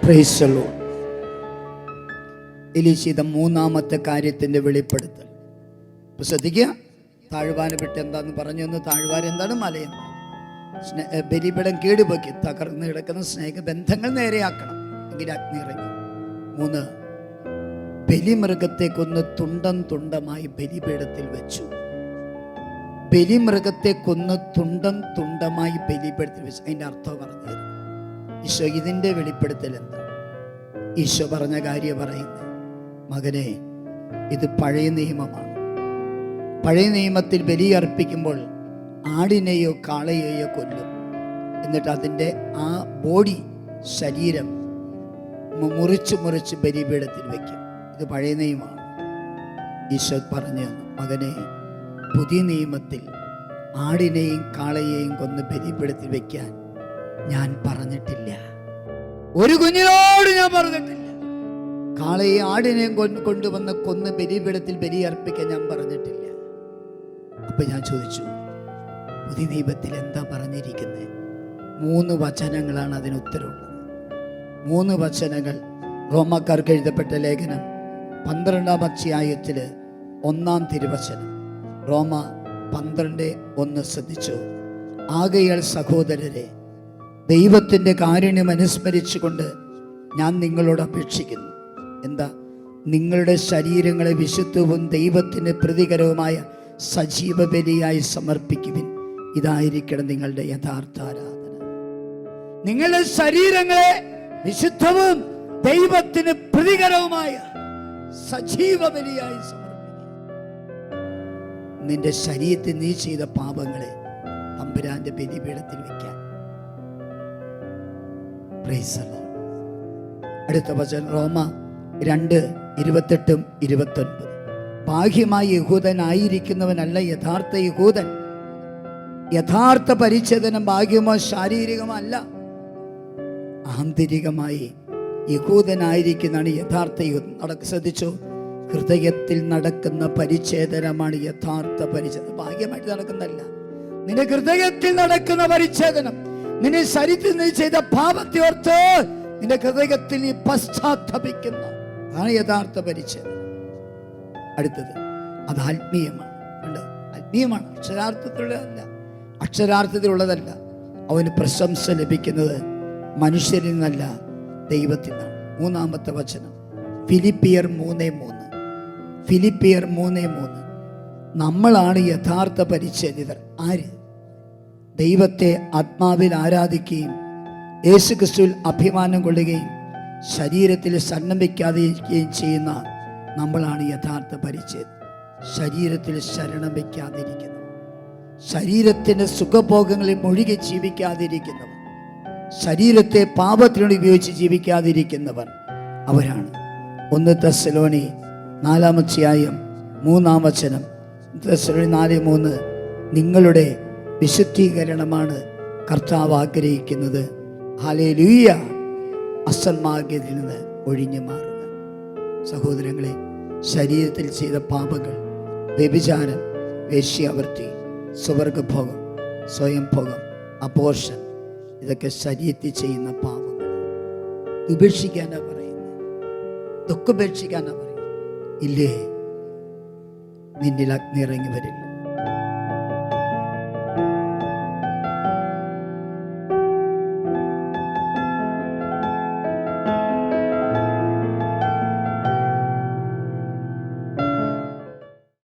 Praise the Lord. എലീശ മൂന്നാമത്തെ കാര്യത്തിൻ്റെ വെളിപ്പെടുത്തൽ. ശ്രദ്ധിക്കുക. താഴ്വാര വിട്ട് എന്താന്ന് പറഞ്ഞു എന്ന്. താഴ്വാര എന്താണ്? മലയെന്ന്. ബലിപീഠം കേടുപോക്കി തകർന്ന് കിടക്കുന്ന സ്നേഹബന്ധങ്ങൾ നേരെയാക്കണം, എങ്കിൽ അഗ്നി ഇറങ്ങി. 3, ബലിമൃഗത്തെ കൊന്ന് തുണ്ടം തുണ്ടമായി ബലിപീഠത്തിൽ വെച്ചു. ബലിമൃഗത്തെ കൊന്ന് തുണ്ടം തുണ്ടമായി ബലിപീഠത്തിൽ വെച്ചു. അതിൻ്റെ അർത്ഥം പറഞ്ഞു തരും ഈശോ. ഇതിൻ്റെ വെളിപ്പെടുത്തൽ എന്താ? ഈശോ പറഞ്ഞ കാര്യം പറയുന്നത്, മകനെ, ഇത് പഴയ നിയമമാണ്. പഴയ നിയമത്തിൽ ബലി അർപ്പിക്കുമ്പോൾ ആടിനെയോ കാളയെയോ കൊല്ലും. എന്നിട്ട് അതിൻ്റെ ആ ബോഡി, ശരീരം മുറിച്ച് മുറിച്ച് ബലിപീഠത്തിൽ വയ്ക്കും. ഇത് പഴയ നിയമമാണ്. ഈശോ പറഞ്ഞു, മകനെ, പുതിയ നിയമത്തിൽ ആടിനെയും കാളയെയും കൊന്ന് ബലിപീഠത്തിൽ വയ്ക്കാൻ ഞാൻ പറഞ്ഞിട്ടില്ല. ഒരു കുഞ്ഞിനോട് ഞാൻ പറഞ്ഞിട്ടില്ല. കാളയെ ആടിനെയും കൊണ്ടുവന്ന് കൊന്ന് ബലിപീഠത്തിൽ ബലി അർപ്പിക്കാൻ ഞാൻ പറഞ്ഞിട്ടില്ല. അപ്പൊ ഞാൻ ചോദിച്ചു, പുതിയ നിയമത്തിൽ എന്താ പറഞ്ഞിരിക്കുന്നത്? 3 വചനങ്ങളാണ് അതിന് ഉത്തരവുള്ളത്. 3 വചനങ്ങൾ. റോമാക്കാർക്ക് എഴുതപ്പെട്ട ലേഖനം 12-ാം അധ്യായത്തില് 1-ാം തിരുവചനം. റോമ 12:1 ശ്രദ്ധിച്ചു. ആകയാൽ സഹോദരരെ, ദൈവത്തിൻ്റെ കാരുണ്യം അനുസ്മരിച്ചുകൊണ്ട് ഞാൻ നിങ്ങളോട് അപേക്ഷിക്കുന്നു. എന്താ? നിങ്ങളുടെ ശരീരങ്ങളെ വിശുദ്ധവും ദൈവത്തിന് പ്രതികരവുമായ സജീവ ബലിയായി സമർപ്പിക്കുവിൻ. ഇതായിരിക്കണം നിങ്ങളുടെ യഥാർത്ഥ ആരാധന. നിങ്ങളുടെ ശരീരങ്ങളെ വിശുദ്ധവും ദൈവത്തിന് പ്രതികരവുമായ സജീവ ബലിയായി സമർപ്പിക്കുക. നിന്റെ ശരീരത്തിൽ നീ ചെയ്ത പാപങ്ങളെ തമ്പുരാന്റെ ബലിപീഠത്തിൽ വെക്കാൻ. Praise the Lord. അടുത്ത വചനം റോമ 2:28-29. ബാഹ്യമായി യഹൂദനായിരിക്കുന്നവനല്ല യഥാർത്ഥ യഹൂദൻ. യഥാർത്ഥ പരിച്ഛേദനം ബാഹ്യമോ ശാരീരികമോ അല്ല, ആന്തരികമായി യഹൂദനായിരിക്കുന്നതാണ് യഥാർത്ഥ യഹൂദൻ. ശ്രദ്ധിച്ചോ, ഹൃദയത്തിൽ നടക്കുന്ന പരിച്ഛേദനമാണ് യഥാർത്ഥ പരിച്ഛേദനം. ഭാഗ്യമായിട്ട് നടക്കുന്നതല്ല. നിന്റെ ഹൃദയത്തിൽ നടക്കുന്ന പരിച്ഛേദനം, നിന്റെ ശരീരത്തിൽ നീ ചെയ്ത പാപത്തെ ഓർത്ത് നിന്റെ ഹൃദയത്തിൽ നീ പശ്ചാത്തപിക്കുന്ന ആണ് യഥാർത്ഥ പരിച്ഛേദനം. അടുത്തത്, അത് ആത്മീയമാണ്. കണ്ടോ? ആത്മീയമാണ്, അക്ഷരാർത്ഥത്തിലുള്ളതല്ല. അക്ഷരാർത്ഥത്തിലുള്ളതല്ല. അവന് പ്രശംസ ലഭിക്കുന്നത് മനുഷ്യരിൽ നിന്നല്ല, ദൈവത്തിൽ നിന്നാണ്. 3-ാമത്തെ വചനം ഫിലിപ്പിയർ 3:3. ഫിലിപ്പിയർ 3:3. നമ്മളാണ് യഥാർത്ഥ പരിച്ഛേദിതർ. ആര്? ദൈവത്തെ ആത്മാവിൽ ആരാധിക്കുകയും യേശുക്രിസ്തുവിൽ അഭിമാനം കൊള്ളുകയും ശരീരത്തിൽ ശരണം വയ്ക്കാതിരിക്കുകയും ചെയ്യുന്ന നമ്മളാണ് യഥാർത്ഥ പരിച്ഛേദം. ശരീരത്തിൽ ശരണം വയ്ക്കാതിരിക്കുന്നവർ, ശരീരത്തിൻ്റെ സുഖഭോഗങ്ങളിൽ മുഴുകി ജീവിക്കാതിരിക്കുന്നവർ, ശരീരത്തെ പാപത്തിനോട് ഉപയോഗിച്ച് ജീവിക്കാതിരിക്കുന്നവർ, അവരാണ്. 1 തെസ്സലോനി 4-ാം അധ്യായം 3-ാം വചനം. തെസ്സലോനി 4:3. നിങ്ങളുടെ വിശുദ്ധീകരണമാണ് കർത്താവ് ആഗ്രഹിക്കുന്നത്. ഹല്ലേലൂയ. അസന്മാർഗ്ഗത്തിൽ നിന്ന് ഒഴിഞ്ഞു മാറുക. സഹോദരങ്ങളെ, ശരീരത്തിൽ ചെയ്ത പാപങ്ങൾ, വ്യഭിചാരം, വേശ്യാവൃത്തി, സുവർഗഭോഗം, സ്വയംഭോഗം, അബോർഷൻ, ഇതൊക്കെ ശരീരത്തിൽ ചെയ്യുന്ന പാപങ്ങൾ. ഉപേക്ഷിക്കാനാ പറയുന്നത്. ഇതൊക്കെ ഉപേക്ഷിക്കാനാ പറയുന്നത്. ഇല്ലേ, നിന്നിൽ അഗ്നി ഇറങ്ങി വരില്ല.